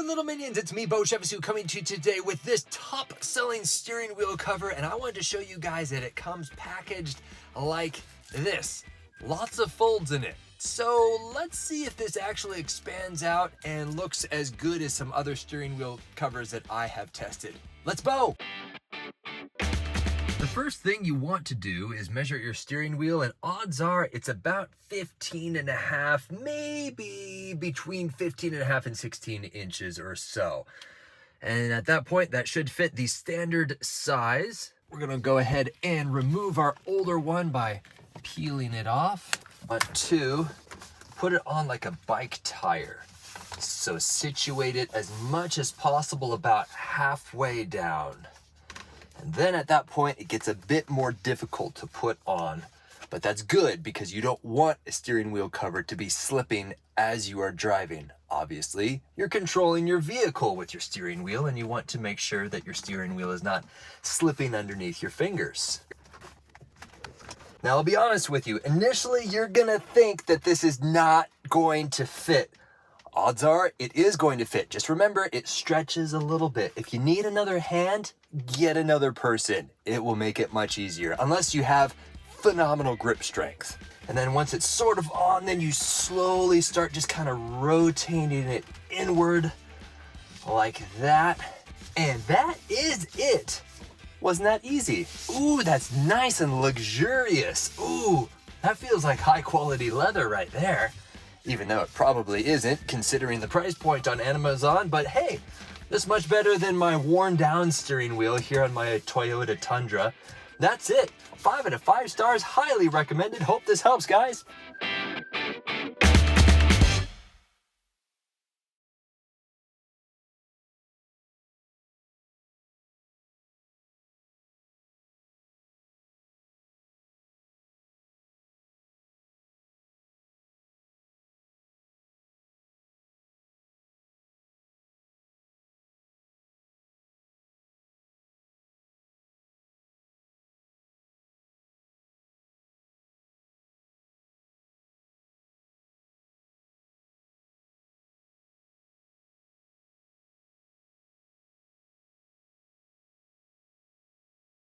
little minions, it's me, Beau coming to you today with this top-selling steering wheel cover, and I wanted to show you guys that it comes packaged like this. Lots of folds in it. So let's see if this actually expands out and looks as good as some other steering wheel covers that I have tested. Let's Beau! The first thing you want to do is measure your steering wheel, and odds are it's about 15.5, maybe between 15.5 and 16 inches or so. And at that point, that should fit the standard size. We're gonna go ahead and remove our older one by peeling it off. Want to put it on like a bike tire. So situate it as much as possible about halfway down. And then at that point, it gets a bit more difficult to put on, but that's good because you don't want a steering wheel cover to be slipping as you are driving. Obviously, you're controlling your vehicle with your steering wheel, and you want to make sure that your steering wheel is not slipping underneath your fingers. Now, I'll be honest with you, initially you're gonna think that this is not going to fit. Odds are it is going to fit. Just remember, it stretches a little bit. If you need another hand, get another person. It will make it much easier, unless you have phenomenal grip strength. And then once it's sort of on, then you slowly start just kind of rotating it inward like that. And that is it. Wasn't that easy? Ooh, that's nice and luxurious. Ooh, that feels like high quality leather right there. Even though it probably isn't, considering the price point on Amazon, but hey, this is much better than my worn down steering wheel here on my Toyota Tundra. That's it. 5 out of 5 stars, highly recommended. Hope this helps, guys.